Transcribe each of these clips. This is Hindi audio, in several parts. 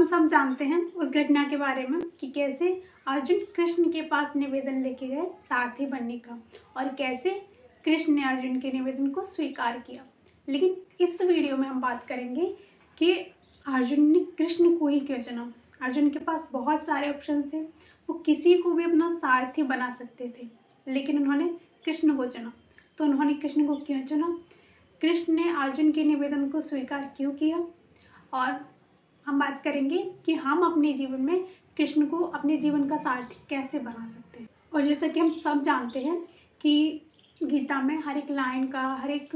हम सब जानते हैं उस घटना के बारे में कि कैसे अर्जुन कृष्ण के पास निवेदन लेके गए सारथी बनने का, और कैसे कृष्ण ने अर्जुन के निवेदन को स्वीकार किया। लेकिन इस वीडियो में हम बात करेंगे कि अर्जुन ने कृष्ण को ही क्यों चुना। अर्जुन के पास बहुत सारे ऑप्शन थे, वो किसी को भी अपना सारथी बना सकते थे, लेकिन उन्होंने कृष्ण को चुना। तो उन्होंने कृष्ण को क्यों चुना, कृष्ण ने अर्जुन के निवेदन को स्वीकार क्यों किया, और हम बात करेंगे कि हम अपने जीवन में कृष्ण को अपने जीवन का सारथी कैसे बना सकते हैं। और जैसा कि हम सब जानते हैं कि गीता में हर एक लाइन का, हर एक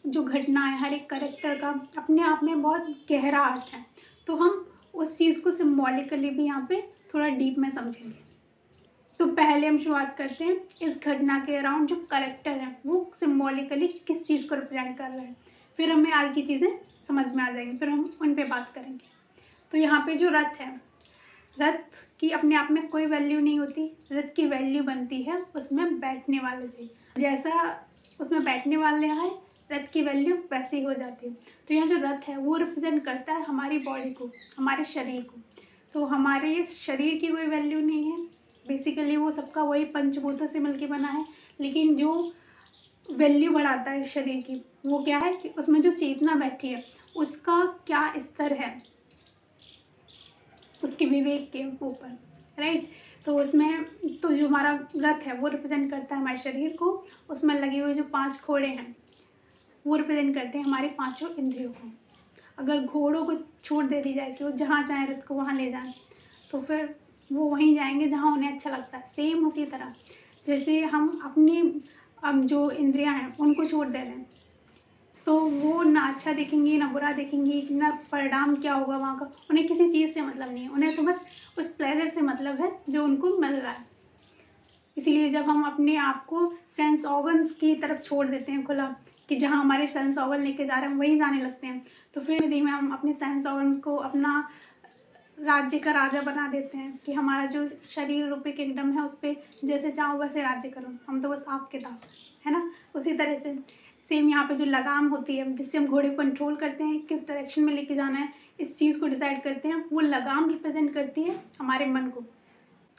जो घटना है, हर एक कैरेक्टर का अपने आप में बहुत गहरा अर्थ है। तो हम उस चीज़ को सिम्बॉलिकली भी यहाँ पे थोड़ा डीप में समझेंगे। तो पहले हम शुरुआत करते हैं इस घटना के अराउंड जो कैरेक्टर है वो सिम्बॉलिकली किस चीज़ को रिप्रेजेंट कर रहा है, फिर हमें आगे की चीज़ें समझ में आ जाएंगी, फिर हम उन पे बात करेंगे। तो यहाँ पे जो रथ है, रथ की अपने आप में कोई वैल्यू नहीं होती, रथ की वैल्यू बनती है उसमें बैठने वाले से। जैसा उसमें बैठने वाले हैं रथ की वैल्यू वैसी हो जाती है। तो यहाँ जो रथ है वो रिप्रेजेंट करता है हमारी बॉडी को, हमारे शरीर को। तो हमारे शरीर की कोई वैल्यू नहीं है, बेसिकली वो सबका वही पंचभूतों से मिलके बना है। लेकिन जो वैल्यू बढ़ाता है शरीर की वो क्या है कि उसमें जो चेतना बैठी है उसका क्या स्तर है, उसके विवेक के ऊपर, राइट। तो उसमें तो जो हमारा रथ है वो रिप्रेजेंट करता है हमारे शरीर को, उसमें लगे हुए जो 5 घोड़े हैं वो रिप्रेजेंट करते हैं हमारे 5 इंद्रियों को। अगर घोड़ों को छूट दे दी जाए कि वो जहाँ चाहे रथ को वहाँ ले जाएं, तो फिर वो वहीं जाएंगे जहाँ उन्हें अच्छा लगता है। सेम उसी तरह जैसे हम अपनी जो इंद्रियां हैं उनको छोड़ दे रहे हैं, तो वो ना अच्छा देखेंगी ना बुरा देखेंगी, ना परिणाम क्या होगा वहाँ का, उन्हें किसी चीज़ से मतलब नहीं है, उन्हें तो बस उस प्लेजर से मतलब है जो उनको मिल रहा है। इसीलिए जब हम अपने आप को सेंस ऑर्गन्स की तरफ छोड़ देते हैं खुला, कि जहाँ हमारे सेंस ऑर्गन लेके जा रहे हैं हम वहीं जाने लगते हैं, तो फिर धीमे हम अपने सेंस ऑर्गन को अपना राज्य का राजा बना देते हैं कि हमारा जो शरीर रूपी किंगडम है उस पर जैसे चाहो वैसे राज्य करो, हम तो बस आपके दास है ना। उसी तरह से सेम यहाँ पे जो लगाम होती है जिससे हम घोड़े को कंट्रोल करते हैं, किस डायरेक्शन में लेके जाना है, इस चीज़ को डिसाइड करते हैं, वो लगाम रिप्रेजेंट करती है हमारे मन को।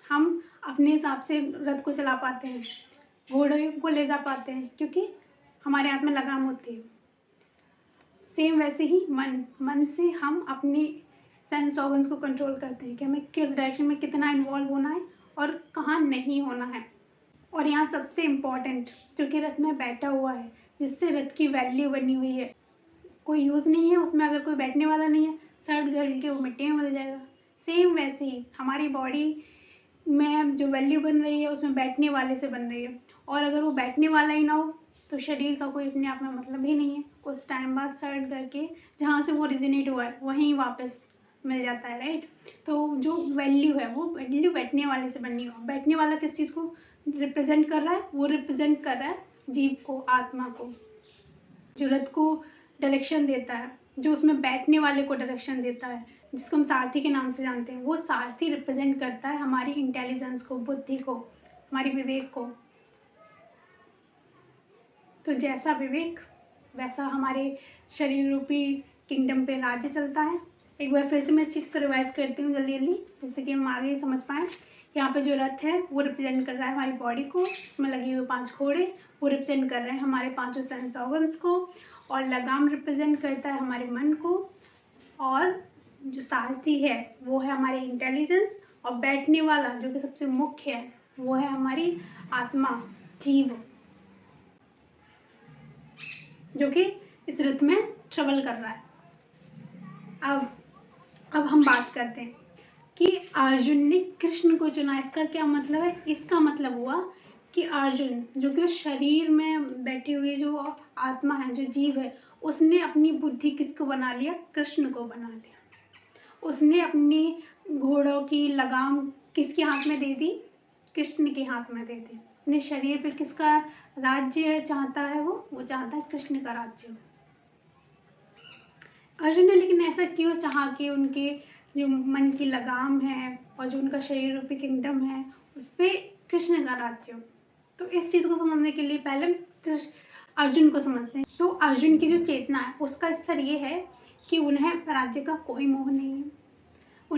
हम अपने हिसाब से रथ को चला पाते हैं, घोड़े को ले जा पाते हैं, क्योंकि हमारे हाथ में लगाम होती है। सेम वैसे ही मन से हम अपनी सेंस ऑर्गन्स को कंट्रोल करते हैं कि हमें किस डायरेक्शन में कितना इन्वॉल्व होना है और कहाँ नहीं होना है। और यहाँ सबसे इम्पॉर्टेंट जो कि रथ में बैठा हुआ है, जिससे रथ की वैल्यू बनी हुई है, कोई यूज़ नहीं है उसमें अगर कोई बैठने वाला नहीं है, सर्द गल के वो मिट्टी में मिल जाएगा। सेम वैसे ही हमारी बॉडी में जो वैल्यू बन रही है उसमें बैठने वाले से बन रही है, और अगर वो बैठने वाला ही ना हो तो शरीर का कोई अपने आप में मतलब ही नहीं है। कुछ टाइम बाद सर्द करके जहाँ से वो रिजनेट हुआ है वहीं वापस मिल जाता है, राइट। तो जो वैल्यू है वो वैल्यू बैठने वाले से बननी हो। बैठने वाला किस चीज़ को रिप्रेजेंट कर रहा है, वो रिप्रेजेंट कर रहा है जीव को, आत्मा को। जो रथ को डायरेक्शन देता है, जो उसमें बैठने वाले को डायरेक्शन देता है, जिसको हम सारथी के नाम से जानते हैं, वो सारथी रिप्रेजेंट करता है हमारी इंटेलिजेंस को, बुद्धि को, हमारी विवेक को। तो जैसा विवेक वैसा हमारे शरीर रूपी किंगडम पे राज्य चलता है। एक बार फिर से मैं इस चीज़ को रिवाइज करती हूँ जल्दी जल्दी, जिससे कि हम आगे समझ पाएँ। यहाँ पे जो रथ है वो रिप्रेजेंट कर रहा है हमारी बॉडी को, इसमें लगे हुए 5 घोड़े वो रिप्रेजेंट कर रहे हैं हमारे 5 सेंस ऑर्गन्स को, और लगाम रिप्रेजेंट करता है हमारे मन को, और जो सारथी है वो है हमारी इंटेलिजेंस, और बैठने वाला जो कि सबसे मुख्य है वो है हमारी आत्मा, जीव, जो कि इस रथ में ट्रेवल कर रहा है। अब हम बात करते हैं कि अर्जुन ने कृष्ण को चुना। इसका क्या मतलब है? इसका मतलब हुआ कि अर्जुन जो कि शरीर में बैठी हुई जो आत्मा है, जो जीव है, उसने अपनी बुद्धि किसको बना लिया? कृष्ण को बना लिया। उसने अपनी घोड़ों की लगाम किसके हाथ में दे दी? कृष्ण के हाथ में दे दी। अपने शरीर पे किसका राज्य चाहता है? वो चाहता है कृष्ण का राज्य। अर्जुन ने लेकिन ऐसा क्यों चाहा कि उनके जो मन की लगाम है और जो उनका शरीर रूपी किंगडम है उस पर कृष्ण का राज्य हो? तो इस चीज़ को समझने के लिए पहले अर्जुन को समझते हैं। तो अर्जुन की जो चेतना है उसका स्तर ये है कि उन्हें राज्य का कोई मोह नहीं है,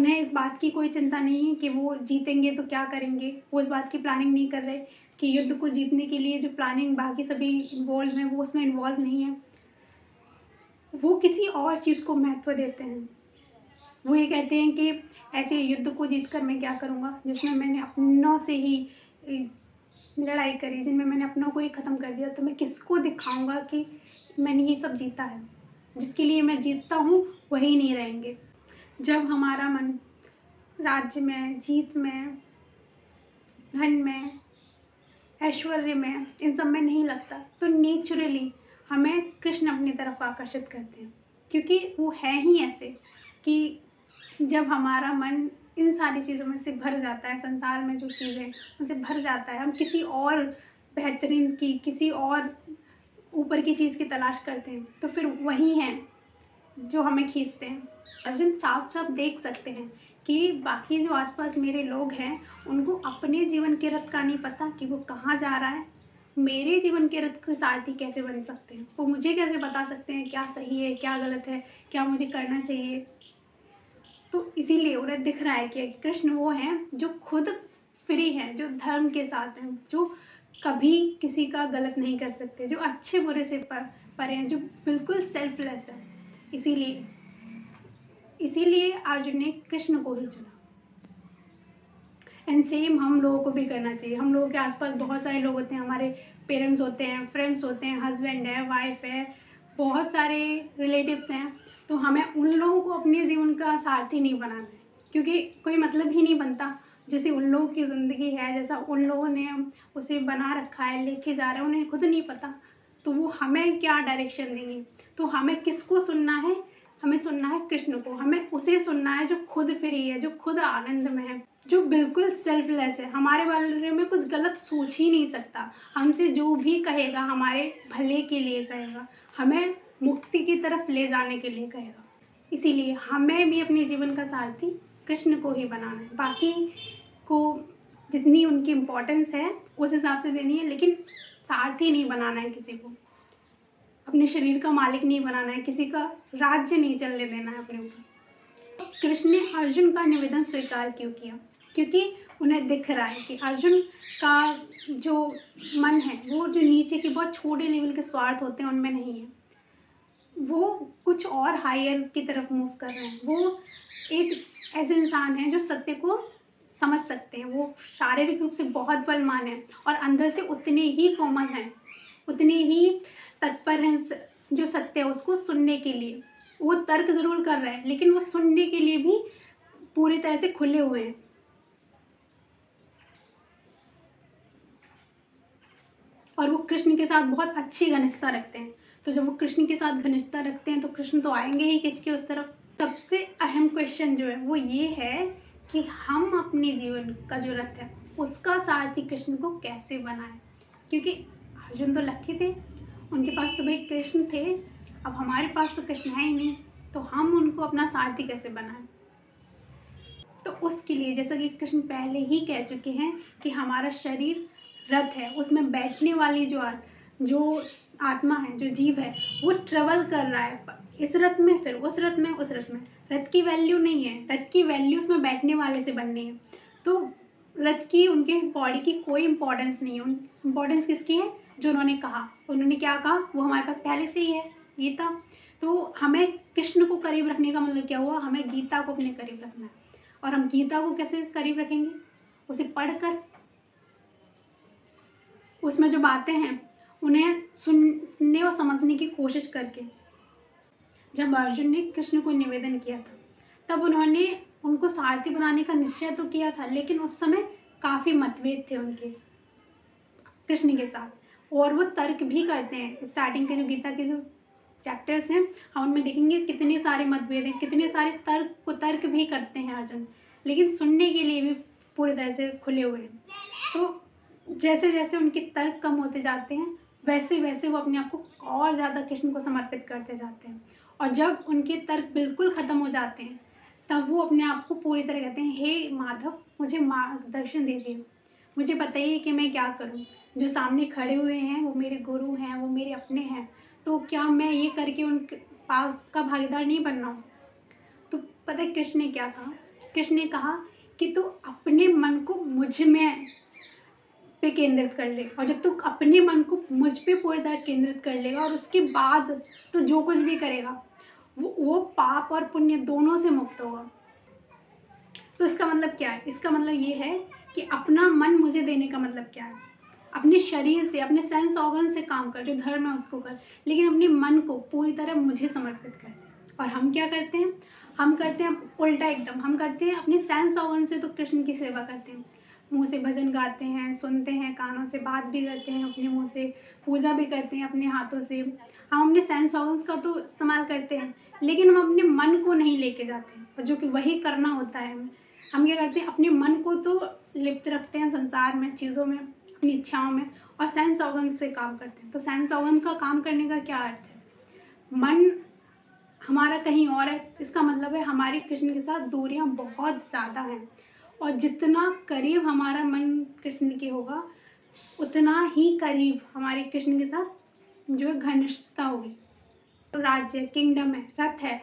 उन्हें इस बात की कोई चिंता नहीं है कि वो जीतेंगे तो क्या करेंगे। वो इस बात की प्लानिंग नहीं कर रहे कि युद्ध को जीतने के लिए जो प्लानिंग बाकी सभी इन्वॉल्व हैं वो उसमें इन्वॉल्व नहीं है। वो किसी और चीज़ को महत्व देते हैं। वो ये कहते हैं कि ऐसे युद्ध को जीतकर मैं क्या करूँगा जिसमें मैंने अपनों से ही लड़ाई करी, जिनमें मैंने अपनों को ही ख़त्म कर दिया, तो मैं किसको दिखाऊंगा कि मैंने ये सब जीता है। जिसके लिए मैं जीतता हूँ वही नहीं रहेंगे। जब हमारा मन राज्य में, जीत में, धन में, ऐश्वर्य में, इन सब में नहीं लगता, तो नेचुरली हमें कृष्ण अपनी तरफ आकर्षित करते हैं। क्योंकि वो है ही ऐसे कि जब हमारा मन इन सारी चीज़ों में से भर जाता है, संसार में जो चीज़ें उनसे भर जाता है, हम किसी और बेहतरीन की, किसी और ऊपर की चीज़ की तलाश करते हैं, तो फिर वही हैं जो हमें खींचते हैं। अर्जुन साफ साफ देख सकते हैं कि बाकी जो आसपास मेरे लोग हैं उनको अपने जीवन के रथ का नहीं पता कि वो कहाँ जा रहा है। मेरे जीवन के रथ के सारथी कैसे बन सकते हैं, वो मुझे कैसे बता सकते हैं क्या सही है, क्या गलत है, क्या मुझे करना चाहिए। तो इसीलिए उन्हें दिख रहा है कि कृष्ण वो हैं जो खुद फ्री हैं, जो धर्म के साथ हैं, जो कभी किसी का गलत नहीं कर सकते, जो अच्छे बुरे से परे हैं, जो बिल्कुल सेल्फलेस है। इसीलिए इसीलिए अर्जुन ने कृष्ण को ही चुना। एंड सेम हम लोगों को भी करना चाहिए। हम लोगों के आसपास बहुत सारे लोग होते हैं, हमारे पेरेंट्स होते हैं, फ्रेंड्स होते हैं, हस्बैंड है, वाइफ है, बहुत सारे रिलेटिव्स हैं। तो हमें उन लोगों को अपने जीवन का सारथी नहीं बनाना है, क्योंकि कोई मतलब ही नहीं बनता। जैसे उन लोगों की ज़िंदगी है, जैसा उन लोगों ने उसे बना रखा है, लेके जा रहे हैं, उन्हें खुद नहीं पता, तो वो हमें क्या डायरेक्शन देंगे। तो हमें किसको सुनना है? हमें सुनना है कृष्ण को। हमें उसे सुनना है जो खुद फ्री है, जो खुद आनंद में है, जो बिल्कुल सेल्फलेस है, हमारे बारे में कुछ गलत सोच ही नहीं सकता। हमसे जो भी कहेगा हमारे भले के लिए कहेगा, हमें मुक्ति की तरफ ले जाने के लिए कहेगा। इसीलिए हमें भी अपने जीवन का सारथी कृष्ण को ही बनाना है। बाकी को जितनी उनकी इम्पोर्टेंस है उस हिसाब से देनी है, लेकिन सारथी नहीं बनाना है किसी को। अपने शरीर का मालिक नहीं बनाना है, किसी का राज्य नहीं चलने देना है अपने ऊपर। कृष्ण ने अर्जुन का निवेदन स्वीकार क्यों किया? क्योंकि उन्हें दिख रहा है कि अर्जुन का जो मन है वो जो नीचे के बहुत छोटे लेवल के स्वार्थ होते हैं उनमें नहीं है। वो कुछ और हायर की तरफ मूव कर रहे हैं। वो एक ऐसे इंसान हैं जो सत्य को समझ सकते हैं। वो शारीरिक रूप से बहुत बलवान हैं और अंदर से उतने ही कोमल हैं, उतने ही तत्पर हैं जो सत्य है उसको सुनने के लिए। वो तर्क ज़रूर कर रहे हैं, लेकिन वो सुनने के लिए भी पूरी तरह से खुले हुए हैं। और वो कृष्ण के साथ बहुत अच्छी घनिष्ठता रखते हैं। तो जब वो कृष्ण के साथ घनिष्ठता रखते हैं तो कृष्ण तो आएंगे ही किसके उस तरफ। सबसे अहम क्वेश्चन जो है वो ये है कि हम अपने जीवन का जो रथ है उसका सारथी कृष्ण को कैसे बनाएं। क्योंकि अर्जुन तो लकी थे, उनके पास तो भाई कृष्ण थे। अब हमारे पास तो कृष्ण है ही नहीं, तो हम उनको अपना सारथी कैसे बनाएं। तो उसके लिए जैसा कि कृष्ण पहले ही कह चुके हैं कि हमारा शरीर रथ है, उसमें बैठने वाली जो आत्मा है, जो जीव है, वो ट्रेवल कर रहा है इस रथ में, फिर उस रथ में, उस रथ में। रथ की वैल्यू नहीं है, रथ की वैल्यू उसमें बैठने वाले से बननी है। तो रथ की, उनके बॉडी की कोई इंपॉर्टेंस नहीं है। इम्पोर्टेंस किसकी है? जो उन्होंने कहा। उन्होंने क्या कहा वो हमारे पास पहले से ही है, गीता। तो हमें कृष्ण को करीब रखने का मतलब क्या हुआ? हमें गीता को अपने करीब रखना है। और हम गीता को कैसे करीब रखेंगे? उसे पढ़कर, उसमें जो बातें हैं उन्हें सुनने और समझने की कोशिश करके। जब अर्जुन ने कृष्ण को निवेदन किया था तब उन्होंने उनको सारथी बनाने का निश्चय तो किया था, लेकिन उस समय काफ़ी मतभेद थे उनके कृष्ण के साथ, और वो तर्क भी करते हैं। स्टार्टिंग के जो गीता के जो चैप्टर्स हैं हम उनमें देखेंगे कितने सारे मतभेद हैं, कितने सारे तर्क भी करते हैं अर्जुन, लेकिन सुनने के लिए भी पूरी तरह से खुले हुए हैं। तो जैसे जैसे उनके तर्क कम होते जाते हैं वैसे वैसे वो अपने आप को और ज़्यादा कृष्ण को समर्पित करते जाते हैं। और जब उनके तर्क बिल्कुल ख़त्म हो जाते हैं तब वो अपने आप को पूरी तरह कहते हैं, हे माधव मुझे मार्गदर्शन दीजिए, मुझे बताइए कि मैं क्या करूं। जो सामने खड़े हुए हैं वो मेरे गुरु हैं, वो मेरे अपने हैं, तो क्या मैं ये करके उनके पाप का भागीदार नहीं बनना हूँ? तो पता है कृष्ण ने क्या कहा कृष्ण ने कहा कि तू अपने मन को मुझ में पे केंद्रित कर ले, और जब तू अपने मन को मुझ पे पूरी तरह केंद्रित कर लेगा और उसके बाद तो जो कुछ भी करेगा वो पाप और पुण्य दोनों से मुक्त होगा। तो इसका मतलब क्या है? इसका मतलब ये है कि अपना मन मुझे देने का मतलब क्या है? अपने शरीर से, अपने सेंस ऑर्गन से काम कर, जो धर्म है उसको कर, लेकिन अपने मन को पूरी तरह मुझे समर्पित कर दे। और हम क्या करते हैं? हम करते हैं उल्टा एकदम। हम करते हैं अपने सेंस ऑर्गन से तो कृष्ण की सेवा करते हैं, मुंह से भजन गाते हैं, सुनते हैं, कानों से बात भी करते हैं, अपने मुंह से पूजा भी करते हैं, अपने हाथों से हम अपने सेंस ऑर्गन्स का तो इस्तेमाल करते हैं, लेकिन हम अपने मन को नहीं लेके जाते हैं, और जो कि वही करना होता है हमें। हम क्या करते हैं? अपने मन को तो लिप्त रखते हैं संसार में, चीज़ों में, अपनी इच्छाओं में, और सेंस ऑर्गन से काम करते हैं। तो सेंस ऑर्गन का काम करने का क्या अर्थ है? मन हमारा कहीं और है, इसका मतलब है हमारी कृष्ण के साथ दूरियां बहुत ज़्यादा हैं, और जितना करीब हमारा मन कृष्ण की होगा उतना ही करीब हमारे कृष्ण के साथ जो है घनिष्ठता होगी। राज्य, किंगडम है, रथ है,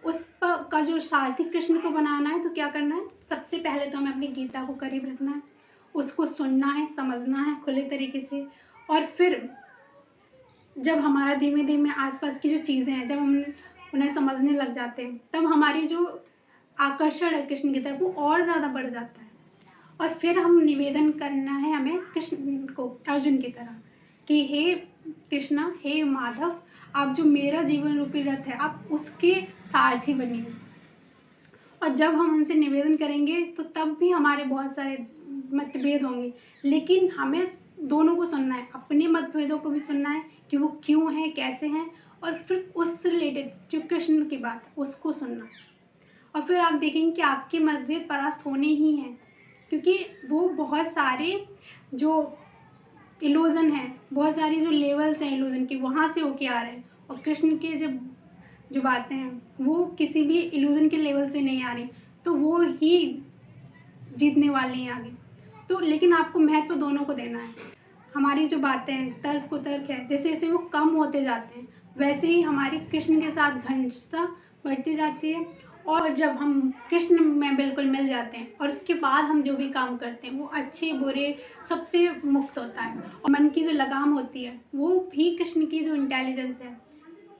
उस पर का जो सारथी कृष्ण को बनाना है, तो क्या करना है? सबसे पहले तो हमें अपनी गीता को करीब रखना है, उसको सुनना है, समझना है खुले तरीके से, और फिर जब हमारा धीमे धीमे आसपास की जो चीज़ें हैं, जब हम उन्हें समझने लग जाते हैं, तब हमारी जो आकर्षण है कृष्ण की तरफ वो और ज़्यादा बढ़ जाता है। और फिर हम निवेदन करना है हमें कृष्ण को, अर्जुन की तरह, कि हे कृष्णा, हे माधव, आप जो मेरा जीवन रूपी रथ है, आप उसके सारथी बनिए। और जब हम उनसे निवेदन करेंगे तो तब भी हमारे बहुत सारे मतभेद होंगे, लेकिन हमें दोनों को सुनना है, अपने मतभेदों को भी सुनना है कि वो क्यों हैं, कैसे हैं, और फिर उससे रिलेटेड जो कृष्ण की बात है उसको सुनना है। और फिर आप देखेंगे कि आपके मतभेद परास्त होने ही हैं, क्योंकि वो बहुत सारे जो इल्यूजन है, बहुत सारी जो लेवल्स हैं इल्यूजन की, वहाँ से होके आ रहे हैं, और कृष्ण के जब जो बातें हैं वो किसी भी इल्यूजन के लेवल से नहीं आ रही, तो वो ही जीतने वाली हैं आगे। तो लेकिन आपको महत्व दोनों को देना है। हमारी जो बातें हैं, तर्क को तर्क है, जैसे जैसे वो कम होते जाते हैं वैसे ही हमारी कृष्ण के साथ घनिष्ठता बढ़ती जाती है, और जब हम कृष्ण में बिल्कुल मिल जाते हैं और उसके बाद हम जो भी काम करते हैं वो अच्छे बुरे सबसे मुक्त होता है, और मन की जो लगाम होती है वो भी कृष्ण की जो इंटेलिजेंस है,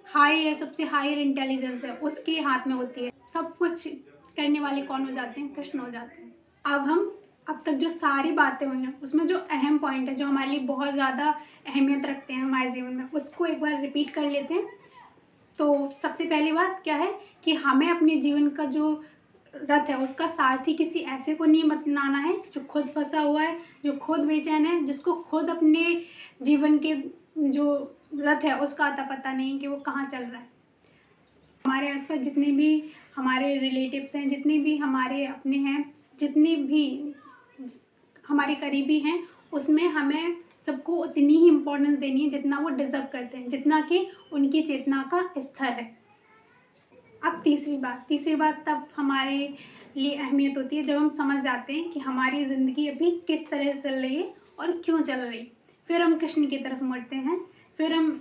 हाई है, सबसे हायर इंटेलिजेंस है, उसके हाथ में होती है। सब कुछ करने वाले कौन हो जाते हैं? कृष्ण हो जाते हैं। अब तक जो सारी बातें हुई हैं उसमें जो अहम पॉइंट है, जो हमारे लिए बहुत ज़्यादा अहमियत रखते हैं हमारे जीवन में, उसको एक बार रिपीट कर लेते हैं। तो सबसे पहली बात क्या है कि हमें अपने जीवन का जो रथ है उसका सारथी किसी ऐसे को नहीं बनाना है जो खुद फंसा हुआ है, जो खुद बेचैन है, जिसको खुद अपने जीवन के जो रथ है उसका अता पता नहीं कि वो कहाँ चल रहा है। हमारे आसपास जितने भी हमारे रिलेटिव्स हैं, जितने भी हमारे अपने हैं, जितने भी हमारे करीबी हैं, उसमें हमें सबको उतनी ही इम्पोर्टेंस देनी है जितना वो डिज़र्व करते हैं, जितना कि उनकी चेतना का स्तर है। अब तीसरी बात तब हमारे लिए अहमियत होती है जब हम समझ जाते हैं कि हमारी ज़िंदगी अभी किस तरह से चल रही है और क्यों चल रही। फिर हम कृष्ण की तरफ मुड़ते हैं, फिर हम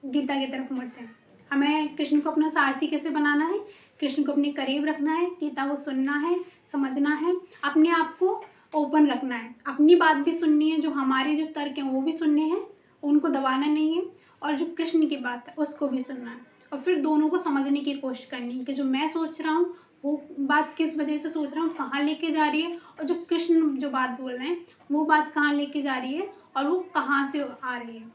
गीता की तरफ मुड़ते हैं। हमें कृष्ण को अपना सारथी कैसे बनाना है? कृष्ण को अपने करीब रखना है, गीता को सुनना है, समझना है, अपने आप को ओपन रखना है, अपनी बात भी सुननी है, जो हमारे जो तर्क हैं वो भी सुनने हैं, उनको दबाना नहीं है, और जो कृष्ण की बात है उसको भी सुनना है, और फिर दोनों को समझने की कोशिश करनी है कि जो मैं सोच रहा हूँ वो बात किस वजह से सोच रहा हूँ, कहाँ लेके जा रही है, और जो कृष्ण जो बात बोल रहे हैं वो बात कहाँ लेके जा रही है और वो कहाँ से आ रही है।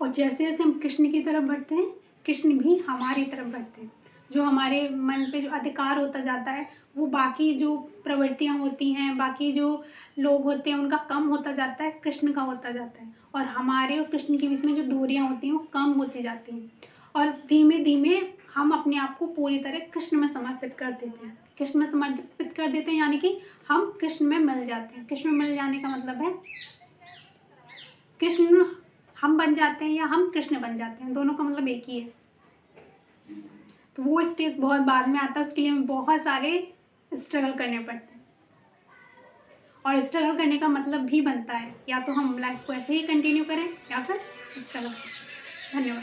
और जैसे जैसे हम कृष्ण की तरफ बढ़ते हैं, कृष्ण भी हमारी तरफ बढ़ते हैं। जो हमारे मन पे जो अधिकार होता जाता है वो बाकी जो प्रवृत्तियाँ होती हैं, बाकी जो लोग होते हैं उनका कम होता जाता है, कृष्ण का होता जाता है, और हमारे और कृष्ण के बीच में जो दूरियाँ होती हैं वो कम होती जाती हैं, और धीमे धीमे हम अपने आप को पूरी तरह कृष्ण में समर्पित कर देते हैं। कृष्ण में समर्पित कर देते हैं यानी कि हम कृष्ण में मिल जाते हैं। कृष्ण में मिल जाने का मतलब है कृष्ण हम बन जाते हैं या हम कृष्ण बन जाते हैं, दोनों का मतलब एक ही है। तो वो स्टेज बहुत बाद में आता है, उसके लिए हमें बहुत सारे स्ट्रगल करने पड़ते हैं, और स्ट्रगल करने का मतलब भी बनता है या तो हम लाइफ को ऐसे ही कंटिन्यू करें या फिर स्ट्रगल करें। धन्यवाद।